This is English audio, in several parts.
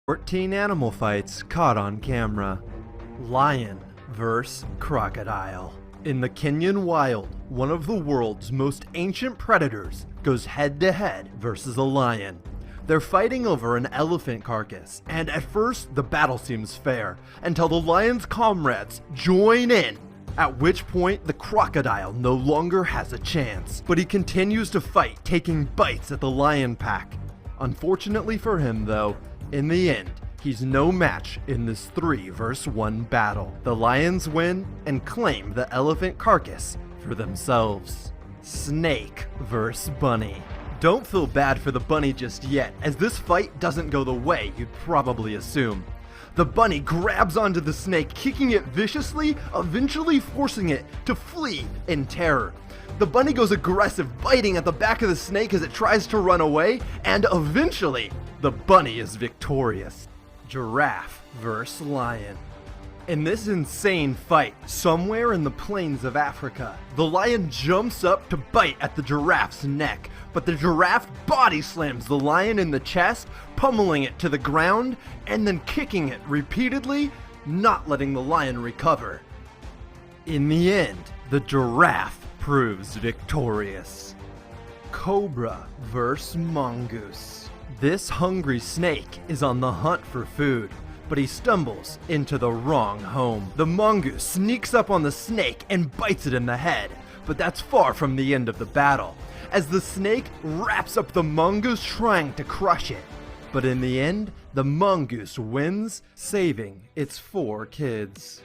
14 animal fights caught on camera. Lion vs. crocodile. In the Kenyan wild, one of the world's most ancient predators goes head-to-head versus a lion. They're fighting over an elephant carcass, and at first the battle seems fair, until the lion's comrades join in, at which point the crocodile no longer has a chance. But he continues to fight, taking bites at the lion pack. Unfortunately for him though, in the end, he's no match in this 3 vs 1 battle. The lions win and claim the elephant carcass for themselves. Snake vs bunny. Don't feel bad for the bunny just yet, as this fight doesn't go the way you'd probably assume. The bunny grabs onto the snake, kicking it viciously, eventually forcing it to flee in terror. The bunny goes aggressive, biting at the back of the snake as it tries to run away, and eventually, the bunny is victorious. Giraffe vs. lion. In this insane fight, somewhere in the plains of Africa, the lion jumps up to bite at the giraffe's neck, but the giraffe body slams the lion in the chest, pummeling it to the ground, and then kicking it repeatedly, not letting the lion recover. In the end, the giraffe proves victorious. Cobra vs. mongoose. This hungry snake is on the hunt for food, but he stumbles into the wrong home. The mongoose sneaks up on the snake and bites it in the head, but that's far from the end of the battle, as the snake wraps up the mongoose trying to crush it. But in the end, the mongoose wins, saving its 4 kids.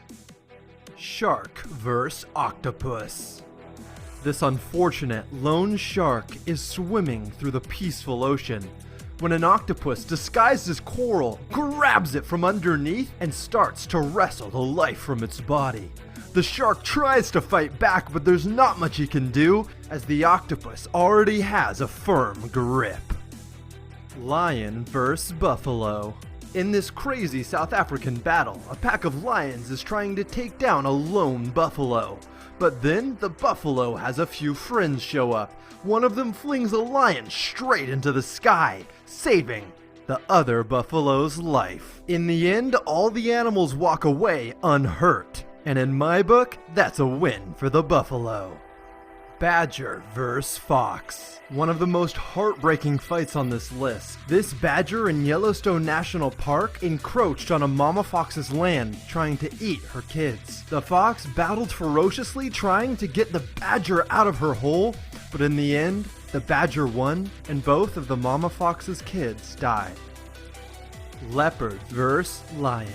Shark vs. octopus. This unfortunate lone shark is swimming through the peaceful ocean when an octopus disguised as coral grabs it from underneath and starts to wrestle the life from its body. The shark tries to fight back, but there's not much he can do, as the octopus already has a firm grip. Lion vs. buffalo. In this crazy South African battle, a pack of lions is trying to take down a lone buffalo. But then, the buffalo has a few friends show up. One of them flings a lion straight into the sky, saving the other buffalo's life. In the end, all the animals walk away unhurt. And in my book, that's a win for the buffalo. Badger vs. fox. One of the most heartbreaking fights on this list. This badger in Yellowstone National Park encroached on a mama fox's land, trying to eat her kids. The fox battled ferociously, trying to get the badger out of her hole, but in the end, the badger won, and both of the mama fox's kids died. Leopard vs. lion.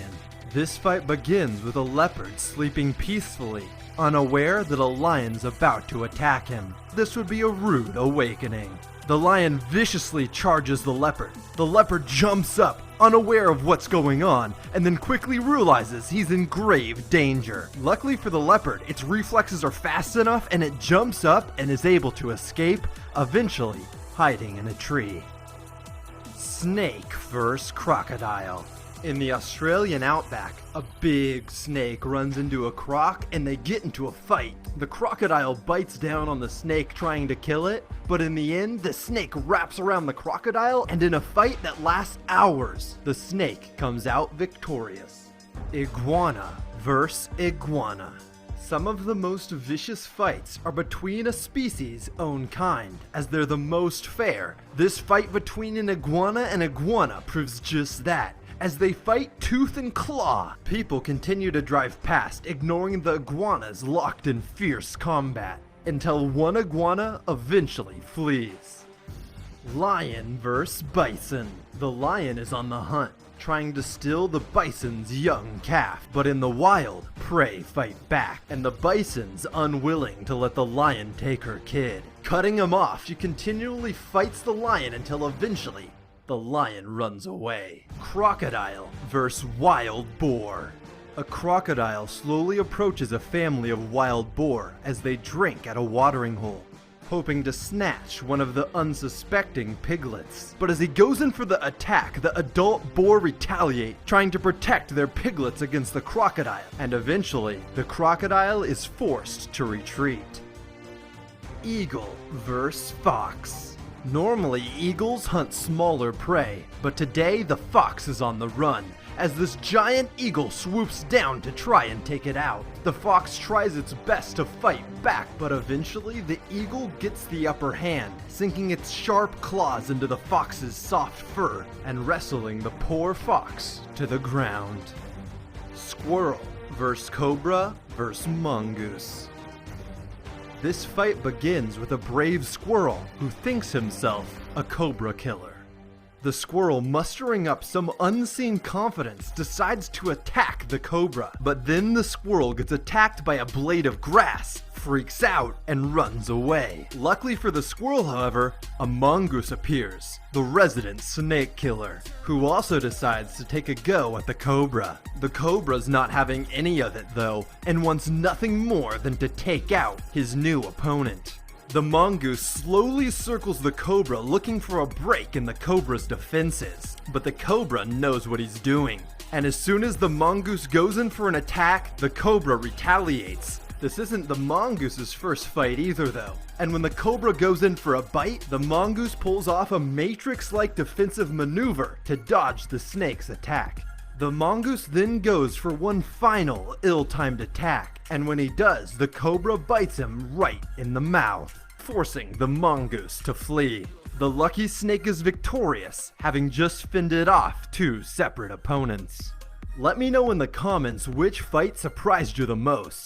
This fight begins with a leopard sleeping peacefully, unaware that a lion's about to attack him. This would be a rude awakening. The lion viciously charges the leopard. The leopard jumps up, unaware of what's going on, and then quickly realizes he's in grave danger. Luckily for the leopard, its reflexes are fast enough and it jumps up and is able to escape, eventually hiding in a tree. Snake vs. crocodile. In the Australian outback, a big snake runs into a croc and they get into a fight. The crocodile bites down on the snake trying to kill it, but in the end, the snake wraps around the crocodile, and in a fight that lasts hours, the snake comes out victorious. Iguana vs. iguana. Some of the most vicious fights are between a species' own kind, as they're the most fair. This fight between an iguana and iguana proves just that. As they fight tooth and claw, people continue to drive past, ignoring the iguanas locked in fierce combat, until one iguana eventually flees. Lion vs. bison. The lion is on the hunt, trying to steal the bison's young calf, but in the wild, prey fight back, and the bison's unwilling to let the lion take her kid. Cutting him off, she continually fights the lion until eventually, the lion runs away. Crocodile vs. wild boar. A crocodile slowly approaches a family of wild boar as they drink at a watering hole, hoping to snatch one of the unsuspecting piglets. But as he goes in for the attack, the adult boar retaliate, trying to protect their piglets against the crocodile, and eventually, the crocodile is forced to retreat. Eagle vs. fox. Normally, eagles hunt smaller prey, but today the fox is on the run, as this giant eagle swoops down to try and take it out. The fox tries its best to fight back, but eventually the eagle gets the upper hand, sinking its sharp claws into the fox's soft fur and wrestling the poor fox to the ground. Squirrel vs. Cobra vs. Mongoose. This fight begins with a brave squirrel who thinks himself a cobra killer. The squirrel, mustering up some unseen confidence, decides to attack the cobra, but then the squirrel gets attacked by a blade of grass, freaks out, and runs away. Luckily for the squirrel, however, a mongoose appears, the resident snake killer, who also decides to take a go at the cobra. The cobra's not having any of it though, and wants nothing more than to take out his new opponent. The mongoose slowly circles the cobra, looking for a break in the cobra's defenses, but the cobra knows what he's doing, and as soon as the mongoose goes in for an attack, the cobra retaliates. This isn't the mongoose's first fight either though, and when the cobra goes in for a bite, the mongoose pulls off a Matrix-like defensive maneuver to dodge the snake's attack. The mongoose then goes for one final ill-timed attack, and when he does, the cobra bites him right in the mouth, forcing the mongoose to flee. The lucky snake is victorious, having just fended off two separate opponents. Let me know in the comments which fight surprised you the most,